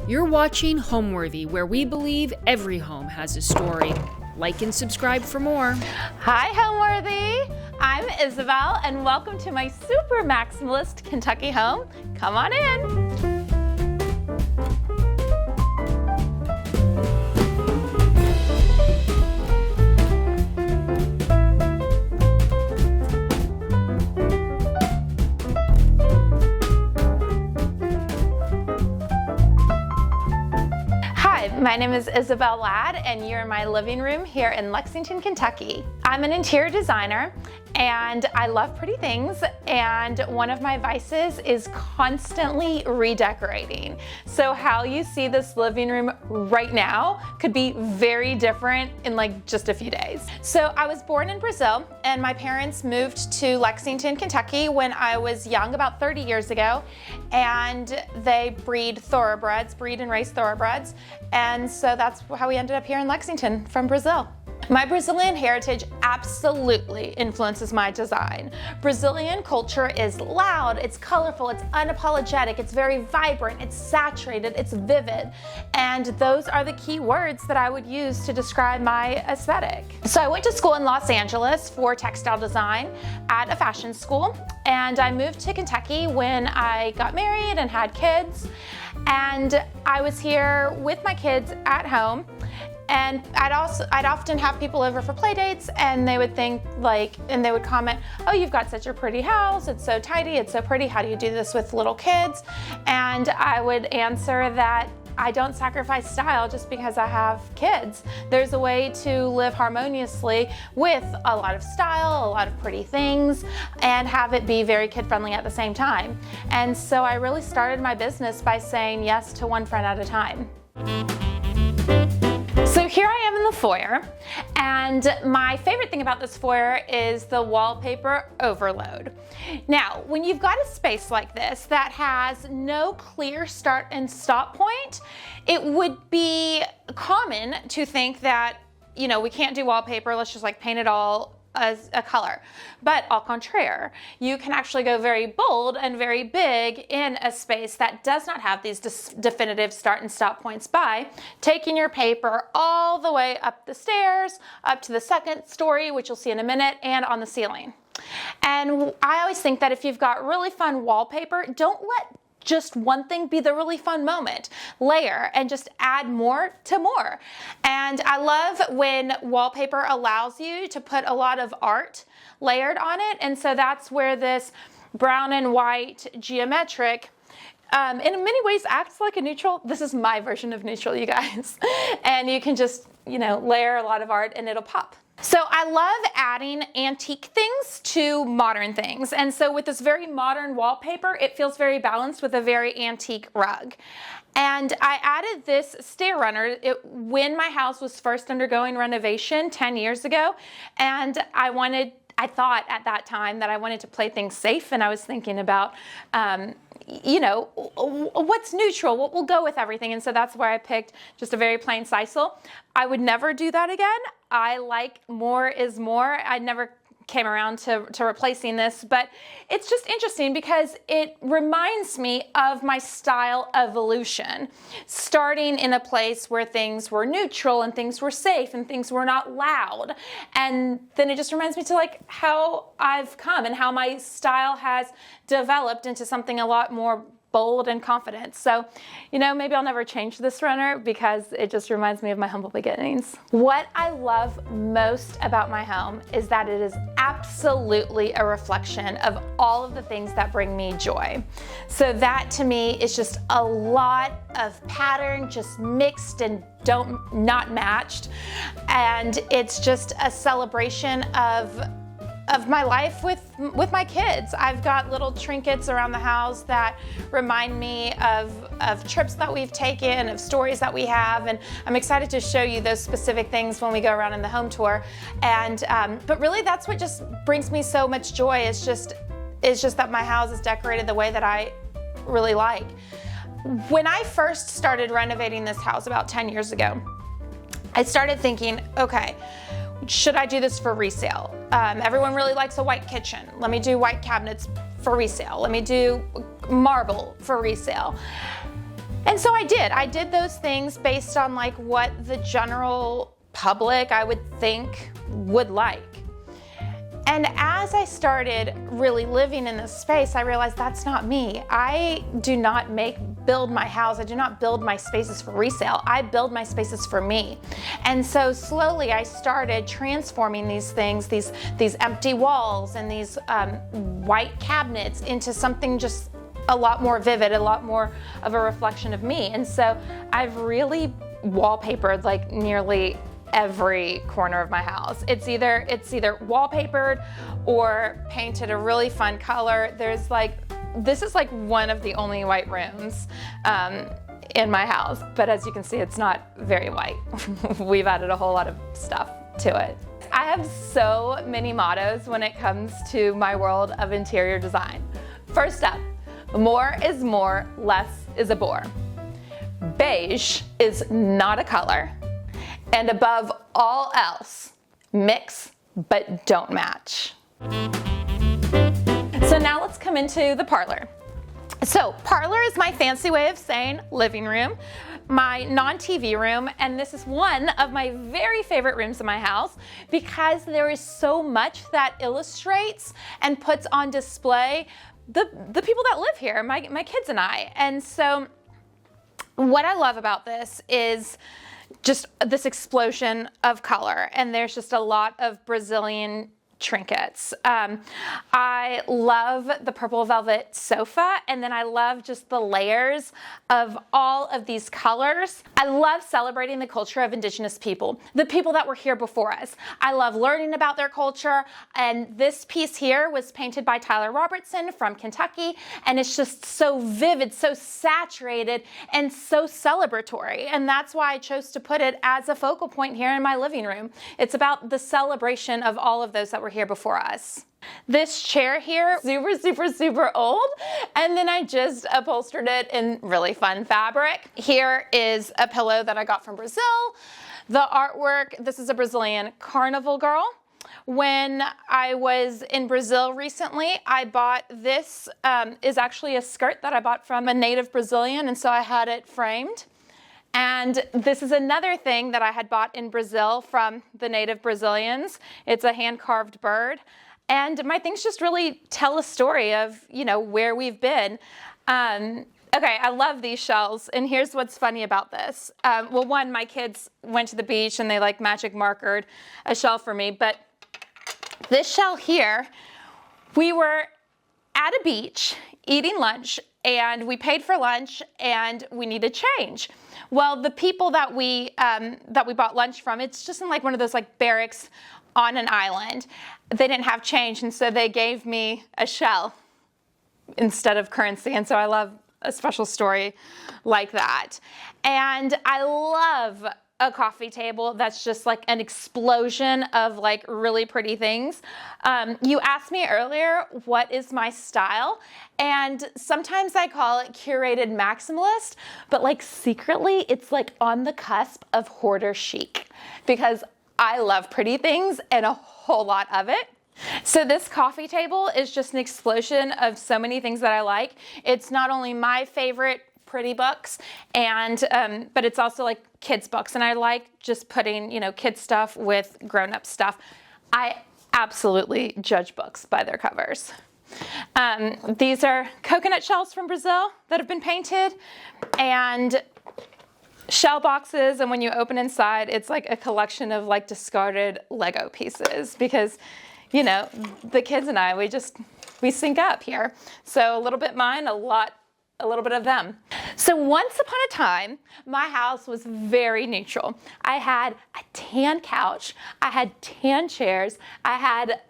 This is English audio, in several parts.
You're watching Homeworthy, where we believe every home has a story. Like and subscribe for more. Hi, Homeworthy. I'm Isabel, and welcome to my super maximalist Kentucky home. Come on in. My name is Isabel Ladd, and you're in my living room here in Lexington, Kentucky. I'm an interior designer, and I love pretty things, and one of my vices is constantly redecorating. So how you see this living room right now could be very different in like just a few days. So I was born in Brazil, and my parents moved to Lexington, Kentucky when I was young, about 30 years ago, and they breed and raise thoroughbreds. And so that's how we ended up here in Lexington from Brazil. My Brazilian heritage absolutely influences my design. Brazilian culture is loud, it's colorful, it's unapologetic, it's very vibrant, it's saturated, it's vivid. And those are the key words that I would use to describe my aesthetic. So I went to school in Los Angeles for textile design at a fashion school, and I moved to Kentucky when I got married and had kids. And I was here with my kids at home. And I'd often have people over for play dates, and they would they would comment, "Oh, you've got such a pretty house. It's so tidy. It's so pretty. How do you do this with little kids?" And I would answer that I don't sacrifice style just because I have kids. There's a way to live harmoniously with a lot of style, a lot of pretty things, and have it be very kid-friendly at the same time. And so I really started my business by saying yes to one friend at a time. So here I am in the foyer, and my favorite thing about this foyer is the wallpaper overload. Now, when you've got a space like this that has no clear start and stop point, it would be common to think that, you know, we can't do wallpaper, let's just like paint it all as a color. But au contraire, you can actually go very bold and very big in a space that does not have these definitive start and stop points by taking your paper all the way up the stairs, up to the second story, which you'll see in a minute, and on the ceiling. And I always think that if you've got really fun wallpaper, don't let just one thing be the really fun moment. Layer and just add more to more. And I love when wallpaper allows you to put a lot of art layered on it. And so that's where this brown and white geometric in many ways acts like a neutral. This is my version of neutral, you guys. And you can just, layer a lot of art and it'll pop. So I love adding antique things to modern things. And so with this very modern wallpaper, it feels very balanced with a very antique rug. And I added this stair runner when my house was first undergoing renovation 10 years ago. And I thought at that time that I wanted to play things safe, and I was thinking about, what's neutral, what will go with everything. And so that's where I picked just a very plain sisal. I would never do that again. I like more is more. I never came around to replacing this, but it's just interesting because it reminds me of my style evolution, starting in a place where things were neutral and things were safe and things were not loud. And then it just reminds me to like how I've come and how my style has developed into something a lot more bold and confident. So, maybe I'll never change this runner because it just reminds me of my humble beginnings. What I love most about my home is that it is absolutely a reflection of all of the things that bring me joy. So that to me is just a lot of pattern, just mixed and not matched. And it's just a celebration of my life with my kids. I've got little trinkets around the house that remind me of trips that we've taken, of stories that we have, and I'm excited to show you those specific things when we go around in the home tour. And but really that's what just brings me so much joy. It's just that my house is decorated the way that I really like. When I first started renovating this house about 10 years ago, I started thinking, okay, should I do this for resale? Everyone really likes a white kitchen. Let me do white cabinets for resale. Let me do marble for resale. And so I did those things based on like what the general public, I would think, would like. And as I started really living in this space, I realized that's not me. I do not build my house. I do not build my spaces for resale. I build my spaces for me. And so slowly I started transforming these things, these empty walls and these white cabinets into something just a lot more vivid, a lot more of a reflection of me. And so I've really wallpapered like nearly every corner of my house. It's either wallpapered or painted a really fun color. This is like one of the only white rooms in my house, but as you can see, it's not very white. We've added a whole lot of stuff to it. I have so many mottos when it comes to my world of interior design. First up, more is more, less is a bore. Beige is not a color. And above all else, mix but don't match. So now let's come into the parlor. So parlor is my fancy way of saying living room, my non-TV room, and this is one of my very favorite rooms in my house because there is so much that illustrates and puts on display the people that live here, my kids and I. And so what I love about this is just this explosion of color, and there's just a lot of Brazilian trinkets. I love the purple velvet sofa, and then I love just the layers of all of these colors. I love celebrating the culture of Indigenous people, the people that were here before us. I love learning about their culture, and this piece here was painted by Tyler Robertson from Kentucky, and it's just so vivid, so saturated, and so celebratory, and that's why I chose to put it as a focal point here in my living room. It's about the celebration of all of those that were here before us. This chair here, super old, and then I just upholstered it in really fun fabric. Here is a pillow that I got from Brazil. The artwork, this is a Brazilian carnival girl. When I was in Brazil recently, I bought this, is actually a skirt that I bought from a native Brazilian, and so I had it framed. And this is another thing that I had bought in Brazil from the native Brazilians. It's a hand-carved bird. And my things just really tell a story of, where we've been. Okay, I love these shells. And here's what's funny about this. Well, one, my kids went to the beach and they magic markered a shell for me. But this shell here, we were at a beach eating lunch, and we paid for lunch and we needed change. Well, the people that we bought lunch from, it's just in one of those barracks on an island. They didn't have change, and so they gave me a shell instead of currency. And so I love a special story like that. And I love a coffee table that's just an explosion of really pretty things. You asked me earlier, what is my style? And sometimes I call it curated maximalist, but secretly it's on the cusp of hoarder chic because I love pretty things and a whole lot of it. So this coffee table is just an explosion of so many things that I like. It's not only my favorite pretty books, and but it's also kids books, and I like just putting kids stuff with grown-up stuff. I absolutely judge books by their covers. These are coconut shells from Brazil that have been painted, and shell boxes, and when you open inside, it's a collection of discarded Lego pieces because the kids and I, we sync up here. So a little bit mine, a little bit of them. So once upon a time, my house was very neutral. I had a tan couch, I had tan chairs, I had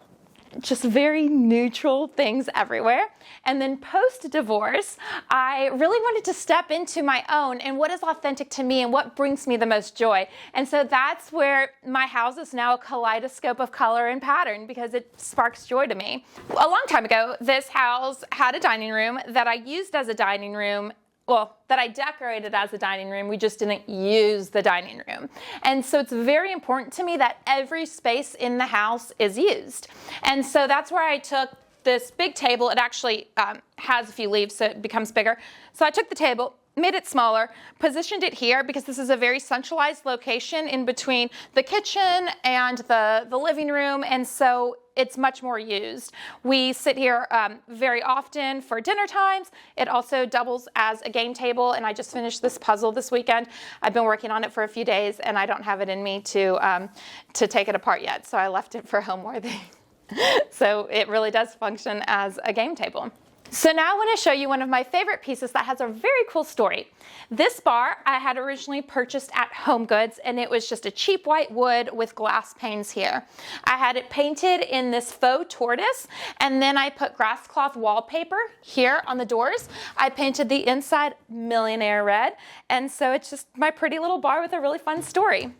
just very neutral things everywhere. And then post-divorce, I really wanted to step into my own and what is authentic to me and what brings me the most joy. And so that's where my house is now a kaleidoscope of color and pattern because it sparks joy to me. A long time ago, this house had a dining room that I used as a dining room. Well, that I decorated as a dining room. We just didn't use the dining room. And so it's very important to me that every space in the house is used. And so that's where I took this big table. It actually has a few leaves, so it becomes bigger. So I took the table made it smaller, positioned it here because this is a very centralized location in between the kitchen and the living room, and so it's much more used. We sit here very often for dinner times. It also doubles as a game table, and I just finished this puzzle this weekend. I've been working on it for a few days, and I don't have it in me to take it apart yet, so I left it for Homeworthy. So it really does function as a game table. So now I want to show you one of my favorite pieces that has a very cool story. This bar I had originally purchased at HomeGoods, and it was just a cheap white wood with glass panes here. I had it painted in this faux tortoise, and then I put grass cloth wallpaper here on the doors. I painted the inside millionaire red, and so it's just my pretty little bar with a really fun story.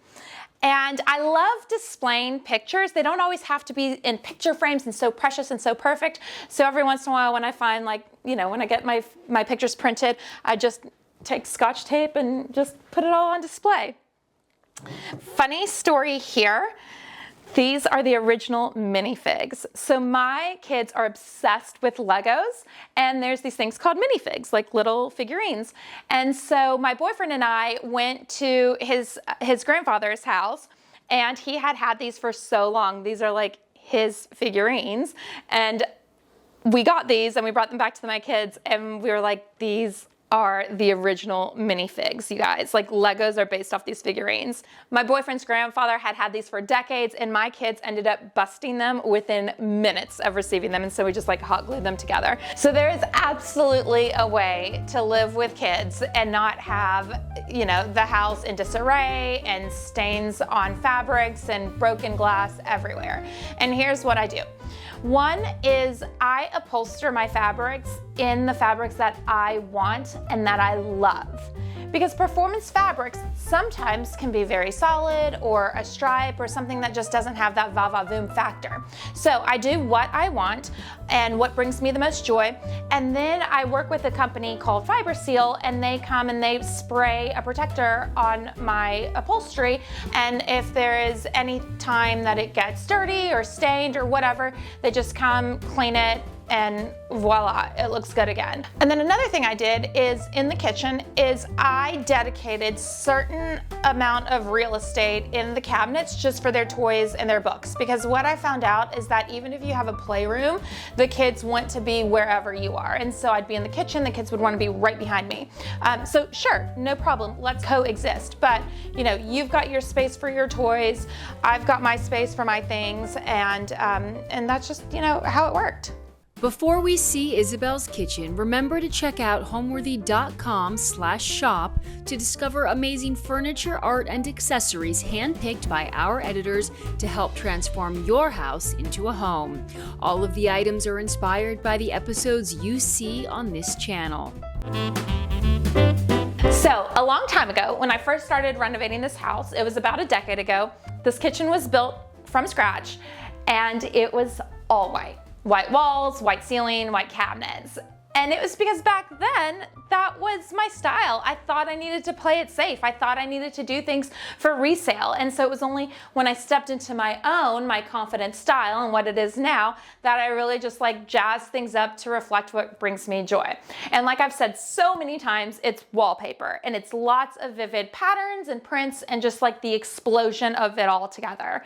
And I love displaying pictures. They don't always have to be in picture frames and so precious and so perfect. So every once in a while when I find, like, you know, when I get my pictures printed, I just take Scotch tape and just put it all on display. Funny story here. These are the original minifigs. So my kids are obsessed with Legos, and there's these things called minifigs, like little figurines. And so my boyfriend and I went to his grandfather's house, and he had these for so long. These are like his figurines. And we got these and we brought them back to my kids, and we were like, these are the original minifigs, you guys. Like, Legos are based off these figurines. My boyfriend's grandfather had these for decades, and my kids ended up busting them within minutes of receiving them, and so we just like hot glued them together. So there is absolutely a way to live with kids and not have, you know, the house in disarray and stains on fabrics and broken glass everywhere. And here's what I do. One is I upholster my fabrics in the fabrics that I want and that I love. Because performance fabrics sometimes can be very solid, or a stripe, or something that just doesn't have that va-va-voom factor. So I do what I want and what brings me the most joy, and then I work with a company called Fiber Seal, and they come and they spray a protector on my upholstery, and if there is any time that it gets dirty or stained or whatever, they just come, clean it, and voila, it looks good again. And then another thing I did is in the kitchen is I dedicated certain amount of real estate in the cabinets just for their toys and their books. Because what I found out is that even if you have a playroom, the kids want to be wherever you are. And so I'd be in the kitchen, the kids would want to be right behind me. So sure, no problem, let's coexist. But you know, you've got your space for your toys, I've got my space for my things, and that's just, you know, how it worked. Before we see Isabel's kitchen, remember to check out homeworthy.com/shop to discover amazing furniture, art, and accessories handpicked by our editors to help transform your house into a home. All of the items are inspired by the episodes you see on this channel. So a long time ago, when I first started renovating this house, it was about a decade ago, this kitchen was built from scratch, and it was all white. White walls, white ceiling, white cabinets. And it was because back then, that was my style. I thought I needed to play it safe. I thought I needed to do things for resale. And so it was only when I stepped into my confident style and what it is now, that I really just like jazz things up to reflect what brings me joy. And like I've said so many times, it's wallpaper, and it's lots of vivid patterns and prints and just like the explosion of it all together.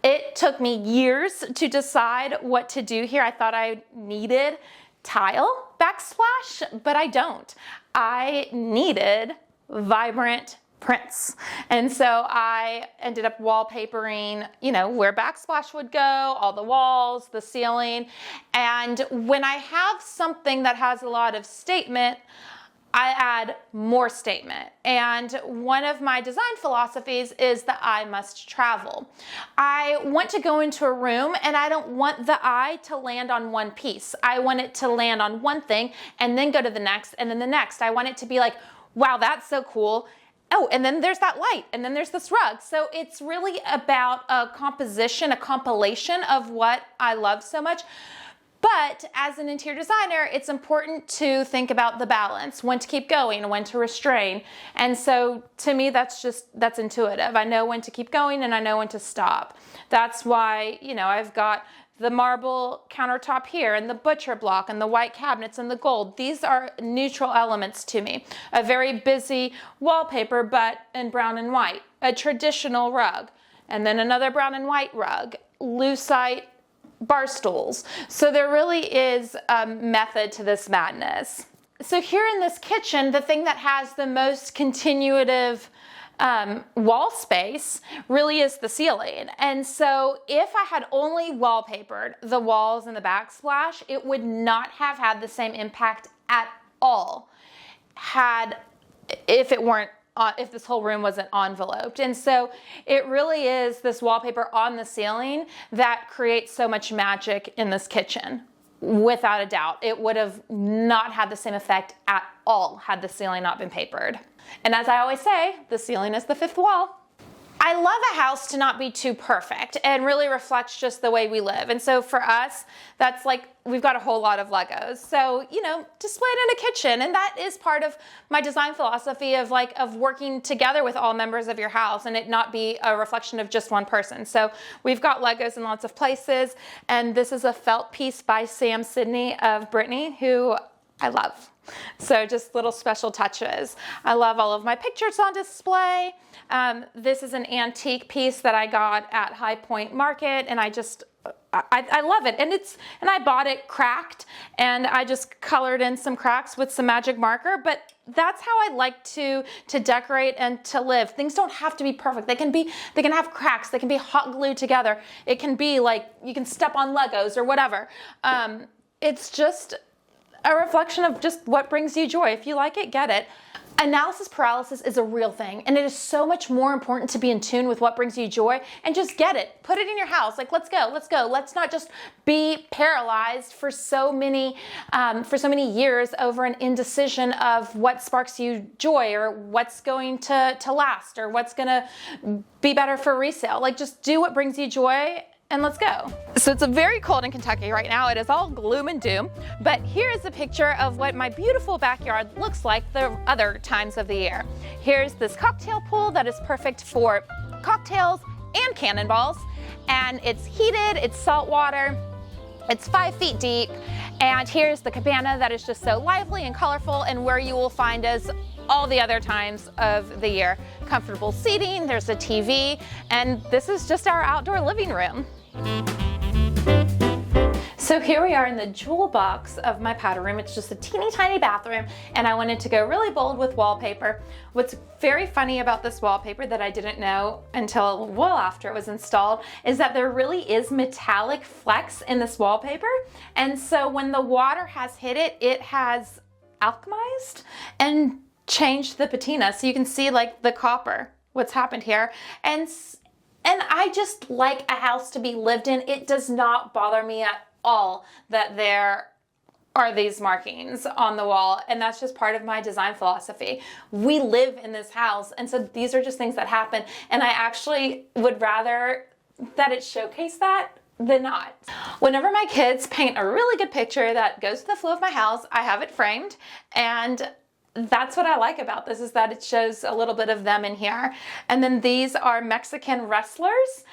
It took me years to decide what to do here. I thought I needed tile backsplash, but I don't. I needed vibrant prints. And so I ended up wallpapering, you know, where backsplash would go, all the walls, the ceiling. And when I have something that has a lot of statement, I add more statement. And one of my design philosophies is the eye must travel. I want to go into a room and I don't want the eye to land on one piece. I want it to land on one thing and then go to the next and then the next. I want it to be like, wow, that's so cool. Oh, and then there's that light, and then there's this rug. So it's really about a composition, a compilation of what I love so much. But as an interior designer, it's important to think about the balance, when to keep going, when to restrain. And so to me, that's intuitive. I know when to keep going and I know when to stop. That's why, you know, I've got the marble countertop here, and the butcher block, and the white cabinets, and the gold. These are neutral elements to me. A very busy wallpaper, but in brown and white. A traditional rug, and then another brown and white rug. Lucite bar stools. So there really is a method to this madness. So here in this kitchen, the thing that has the most continuative wall space really is the ceiling. And so if I had only wallpapered the walls and the backsplash, it would not have had the same impact at all if this whole room wasn't enveloped. And so it really is this wallpaper on the ceiling that creates so much magic in this kitchen. Without a doubt, it would have not had the same effect at all had the ceiling not been papered. And as I always say, the ceiling is the fifth wall. I love a house to not be too perfect and really reflects just the way we live. And so for us, that's like, we've got a whole lot of Legos. So, display it in a kitchen. And that is part of my design philosophy of working together with all members of your house and it not be a reflection of just one person. So we've got Legos in lots of places. And this is a felt piece by Sam Sidney of Brittany, who I love. So just little special touches. I love all of my pictures on display. This is an antique piece that I got at High Point Market, and I love it. And I bought it cracked, and I just colored in some cracks with some magic marker. But that's how I like to decorate and to live. Things don't have to be perfect. They can have cracks. They can be hot glued together. It can be like you can step on Legos or whatever. It's just a reflection of just what brings you joy. If you like it, get it. Analysis paralysis is a real thing, and it is so much more important to be in tune with what brings you joy and just get it. Put it in your house. Let's go. Let's not just be paralyzed for so many years over an indecision of what sparks you joy or what's going to last or what's going to be better for resale. Just do what brings you joy. And let's go. So it's very cold in Kentucky right now. It is all gloom and doom, but here is a picture of what my beautiful backyard looks like the other times of the year. Here's this cocktail pool that is perfect for cocktails and cannonballs, and it's heated, it's salt water, it's 5 feet deep, and here's the cabana that is just so lively and colorful and where you will find us all the other times of the year. Comfortable seating, there's a TV, and this is just our outdoor living room. So here we are in the jewel box of my powder room. It's just a teeny tiny bathroom, and I wanted to go really bold with wallpaper. What's very funny about this wallpaper that I didn't know until well after it was installed is that there really is metallic flecks in this wallpaper. And so when the water has hit it, it has alchemized and changed the patina. So you can see the copper, what's happened here. And I just like a house to be lived in. It does not bother me at all that there are these markings on the wall, and that's just part of my design philosophy. We live in this house, and so these are just things that happen, and I actually would rather that it showcase that than not. Whenever my kids paint a really good picture that goes with the flow of my house, I have it framed, and that's what I like about this, is that it shows a little bit of them in here. And then these are Mexican wrestlers,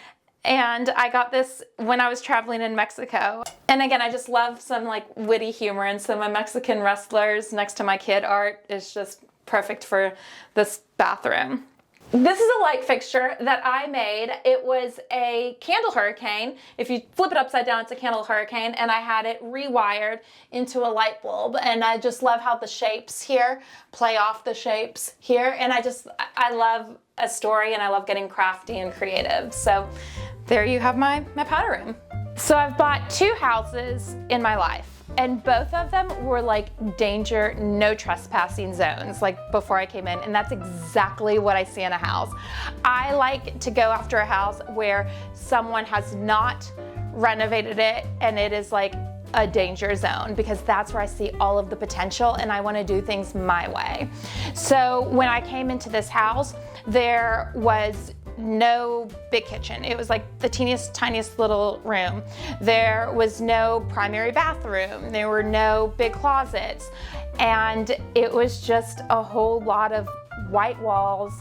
and I got this when I was traveling in Mexico. And again, I just love some witty humor, and so my Mexican wrestlers next to my kid art is just perfect for this bathroom. This is a light fixture that I made. It was a candle hurricane. If you flip it upside down, it's a candle hurricane, and I had it rewired into a light bulb. And I just love how the shapes here play off the shapes here. And I love a story, and I love getting crafty and creative. So there you have my powder room. So I've bought 2 houses in my life, and both of them were danger, no trespassing zones, before I came in. And that's exactly what I see in a house. I like to go after a house where someone has not renovated it and it is a danger zone, because that's where I see all of the potential, and I want to do things my way. So when I came into this house, there was no big kitchen. It was the teeniest, tiniest little room. There was no primary bathroom. There were no big closets. And it was just a whole lot of white walls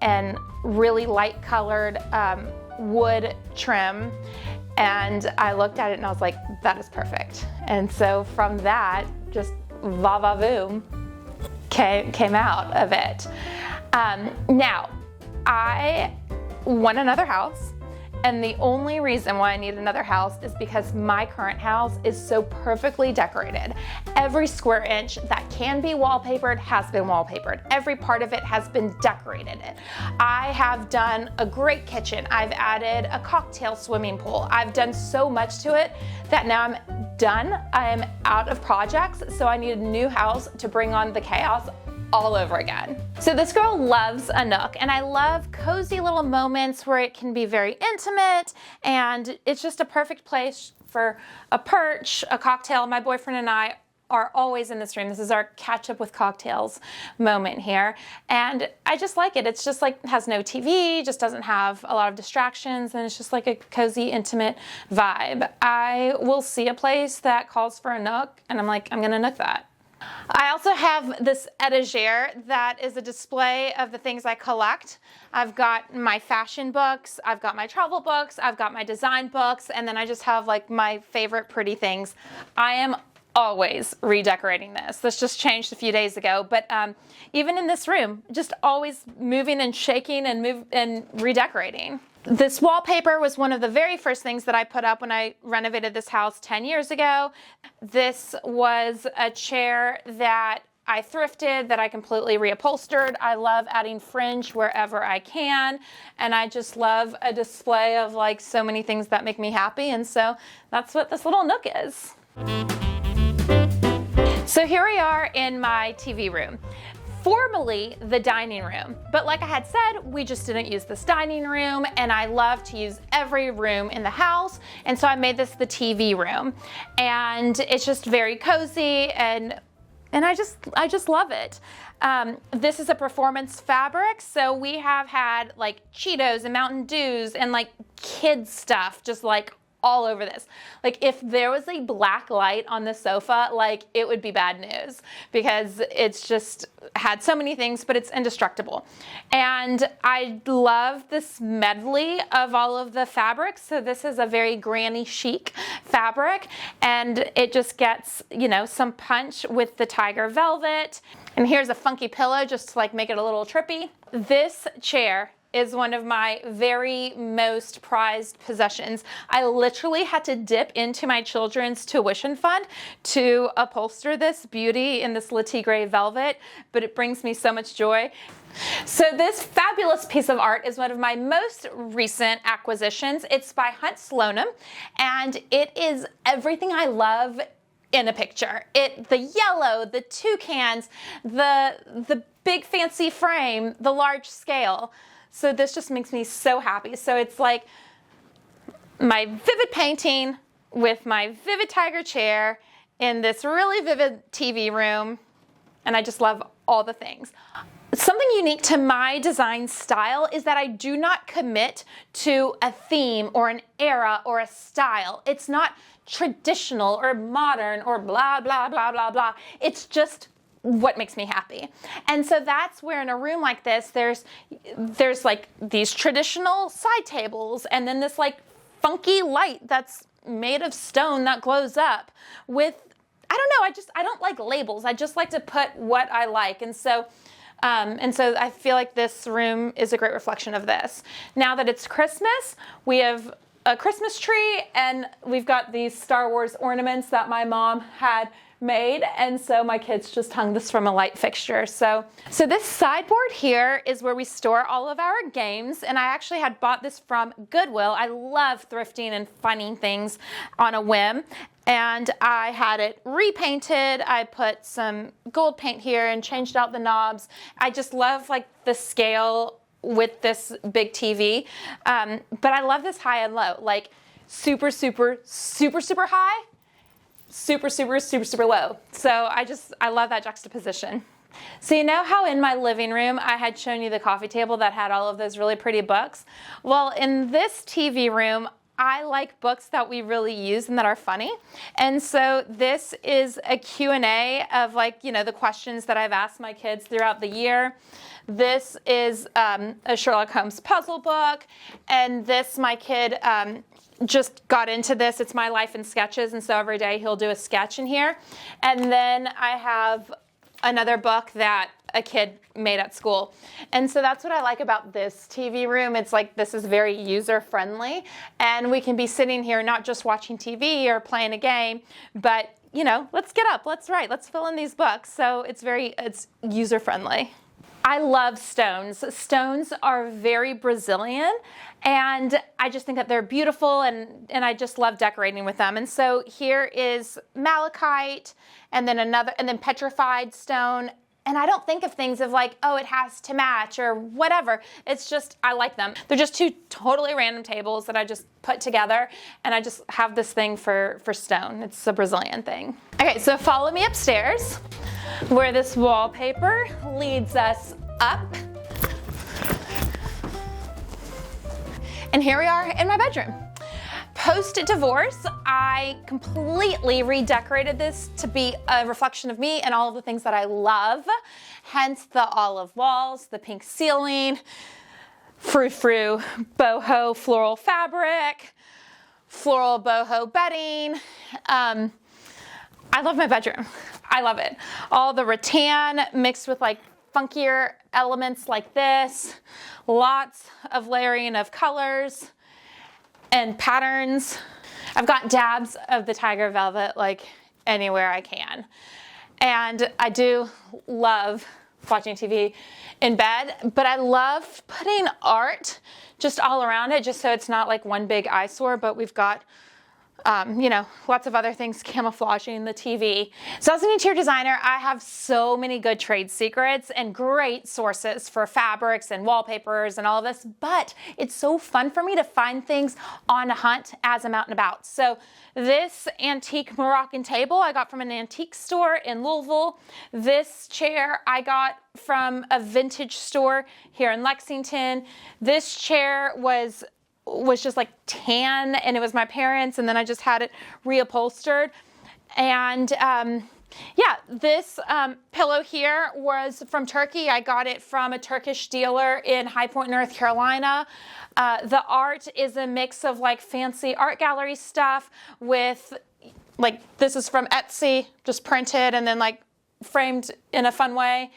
and really light colored wood trim. And I looked at it and I was like, that is perfect. And so from that, just va-va-voom came out of it. Now, I want another house. And the only reason why I need another house is because my current house is so perfectly decorated. Every square inch that can be wallpapered has been wallpapered. Every part of it has been decorated. I have done a great kitchen. I've added a cocktail swimming pool. I've done so much to it that now I'm done. I am out of projects, so I need a new house to bring on the chaos all over again. So this girl loves a nook, and I love cozy little moments where it can be very intimate, and it's just a perfect place for a perch, a cocktail. My boyfriend and I are always in this room. This is our catch up with cocktails moment here. And I just like it. It's just like, has no TV, just doesn't have a lot of distractions, and it's just like a cozy, intimate vibe. I will see a place that calls for a nook, and I'm like, I'm gonna nook that. I also have this etagere that is a display of the things I collect. I've got my fashion books, I've got my travel books, I've got my design books, and then I just have like my favorite pretty things. I am always redecorating this. This just changed a few days ago, but even in this room, just always moving and shaking and redecorating. This wallpaper was one of the very first things that I put up when I renovated this house 10 years ago. This was a chair that I thrifted, that I completely reupholstered. I love adding fringe wherever I can, and I just love a display of like so many things that make me happy, and so that's what this little nook is. So here we are in my TV room. Formerly the dining room, but like I had said, we just didn't use this dining room, and I love to use every room in the house, and so I made this the TV room, and it's just very cozy, and I just love it. This is a performance fabric, so we have had like Cheetos and Mountain Dews and like kids stuff just like all over this. Like if there was a black light on the sofa, like it would be bad news, because it's just had so many things, but it's indestructible. And I love this medley of all of the fabrics. So this is a very granny chic fabric, and it just gets, you know, some punch with the tiger velvet. And here's a funky pillow just to like make it a little trippy. This chair is one of my very most prized possessions. I literally had to dip into my children's tuition fund to upholster this beauty in this Latte gray velvet, but it brings me so much joy. So this fabulous piece of art is one of my most recent acquisitions. It's by Hunt Slonim, and it is everything I love in a picture. The yellow, the toucans, the big fancy frame, the large scale. So this just makes me so happy. So it's like my vivid painting with my vivid tiger chair in this really vivid TV room, and I just love all the things. Something unique to my design style is that I do not commit to a theme or an era or a style. It's not traditional or modern or blah, blah, blah, blah, blah. It's just what makes me happy. And so that's where in a room like this, there's like these traditional side tables, and then this like funky light that's made of stone that glows up with, I don't know, I don't like labels. I just like to put what I like. And so I feel like this room is a great reflection of this. Now that it's Christmas, we have a Christmas tree, and we've got these Star Wars ornaments that my mom had made, and so my kids just hung this from a light fixture. So this sideboard here is where we store all of our games, and I actually had bought this from Goodwill. I love thrifting and finding things on a whim, and I had it repainted. I put some gold paint here and changed out the knobs. I just love like the scale with this big TV, but I love this high and low, like super, super, super, super high, super, super, super, super low. So I love that juxtaposition. So you know how in my living room I had shown you the coffee table that had all of those really pretty books? Well, in this TV room, I like books that we really use and that are funny. And so this is a Q&A of like, you know, the questions that I've asked my kids throughout the year. This is a Sherlock Holmes puzzle book. And this, my kid, just got into this. It's my life in sketches, and so every day he'll do a sketch in here. And then I have another book that a kid made at school. And so that's what I like about this TV room. It's like, this is very user friendly, and we can be sitting here not just watching TV or playing a game, but you know, let's get up, let's write, let's fill in these books. So it's user friendly. I love stones. Stones are very Brazilian, and I just think that they're beautiful, and I just love decorating with them. And so here is malachite, and then petrified stone. And I don't think of things of like, oh, it has to match or whatever. It's just, I like them. They're just two totally random tables that I just put together, and I just have this thing for stone. It's a Brazilian thing. Okay, so follow me upstairs where this wallpaper leads us up. And here we are in my bedroom. Post-divorce, I completely redecorated this to be a reflection of me and all of the things that I love. Hence the olive walls, the pink ceiling, frou-frou boho floral fabric, floral boho bedding. I love my bedroom. I love it. All the rattan mixed with like funkier elements like this. Lots of layering of colors and patterns. I've got dabs of the tiger velvet like anywhere I can. And I do love watching TV in bed, but I love putting art just all around it, just so it's not like one big eyesore, but we've got lots of other things camouflaging the TV. So as an interior designer, I have so many good trade secrets and great sources for fabrics and wallpapers and all of this, but it's so fun for me to find things on a hunt as I'm out and about. So this antique Moroccan table I got from an antique store in Louisville. This chair I got from a vintage store here in Lexington. This chair was just like tan, and it was my parents', and then I just had it reupholstered. And this pillow here was from Turkey. I got it from a Turkish dealer in High Point, North Carolina. The art is a mix of like fancy art gallery stuff with like, this is from Etsy, just printed and then like framed in a fun way.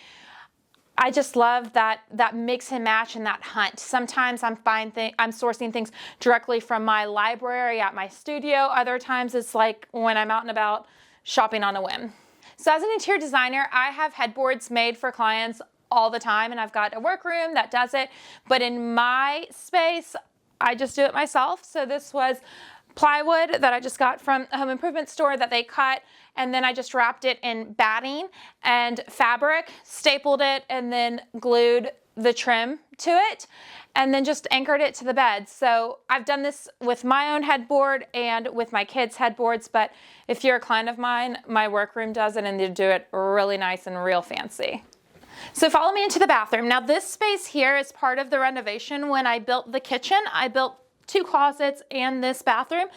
I just love that mix and match and that hunt. Sometimes I'm sourcing things directly from my library at my studio. Other times it's like when I'm out and about shopping on a whim. So as an interior designer, I have headboards made for clients all the time, and I've got a workroom that does it. But in my space, I just do it myself. So this was plywood that I just got from a home improvement store that they cut, and then I just wrapped it in batting and fabric, stapled it, and then glued the trim to it, and then just anchored it to the bed. So I've done this with my own headboard and with my kids' headboards, but if you're a client of mine, my workroom does it, and they do it really nice and real fancy. So follow me into the bathroom. Now this space here is part of the renovation. When I built the kitchen, I built 2 closets and this bathroom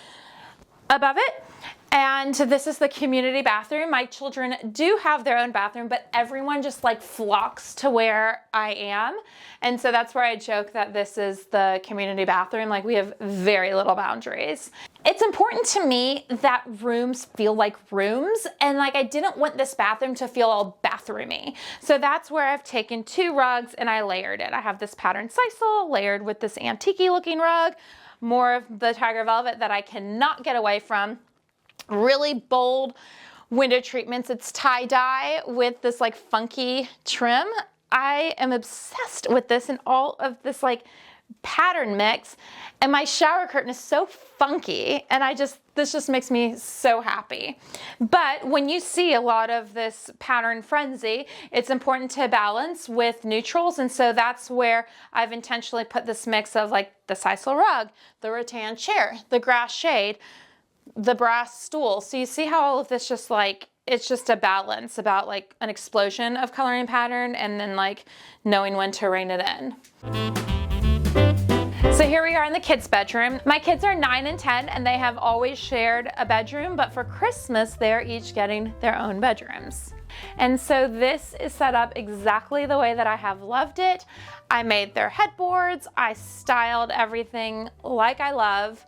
above it. And this is the community bathroom. My children do have their own bathroom, but everyone just like flocks to where I am. And so that's where I joke that this is the community bathroom. Like, we have very little boundaries. It's important to me that rooms feel like rooms, and like, I didn't want this bathroom to feel all bathroomy. So that's where I've taken 2 rugs and I layered it. I have this patterned sisal layered with this antique-y looking rug, more of the tiger velvet that I cannot get away from. Really bold window treatments. It's tie-dye with this like funky trim. I am obsessed with this and all of this like pattern mix. And my shower curtain is so funky, and this just makes me so happy. But when you see a lot of this pattern frenzy, it's important to balance with neutrals. And so that's where I've intentionally put this mix of like the sisal rug, the rattan chair, the grass shade, the brass stool. So you see how all of this just like, it's just a balance about like an explosion of color and pattern, and then like knowing when to rein it in. So here we are in the kids' bedroom. My kids are 9 and 10, and they have always shared a bedroom, but for Christmas, they're each getting their own bedrooms. And so this is set up exactly the way that I have loved it. I made their headboards. I styled everything like I love.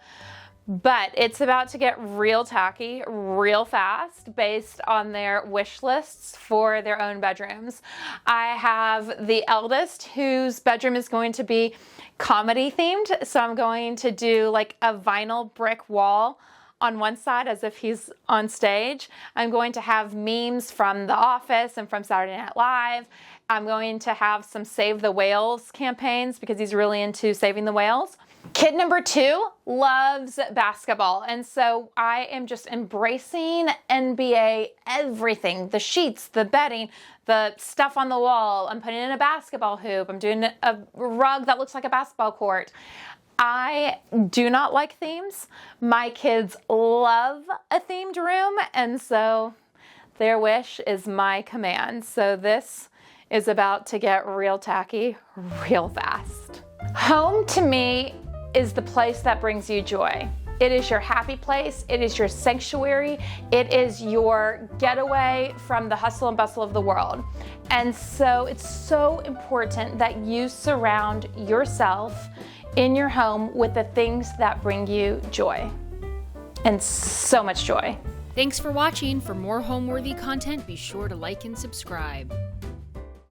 But it's about to get real tacky real fast based on their wish lists for their own bedrooms. I have the eldest whose bedroom is going to be comedy themed. So I'm going to do like a vinyl brick wall on one side as if he's on stage. I'm going to have memes from The Office and from Saturday Night Live. I'm going to have some Save the Whales campaigns because he's really into saving the whales. Kid number 2 loves basketball, and so I am just embracing NBA everything, the sheets, the bedding, the stuff on the wall. I'm putting in a basketball hoop. I'm doing a rug that looks like a basketball court. I do not like themes. My kids love a themed room, and so their wish is my command. So this is about to get real tacky real fast. Home to me is the place that brings you joy. It is your happy place. It is your sanctuary. It is your getaway from the hustle and bustle of the world. And so it's so important that you surround yourself in your home with the things that bring you joy. And so much joy. Thanks for watching. For more home-worthy content, be sure to like and subscribe.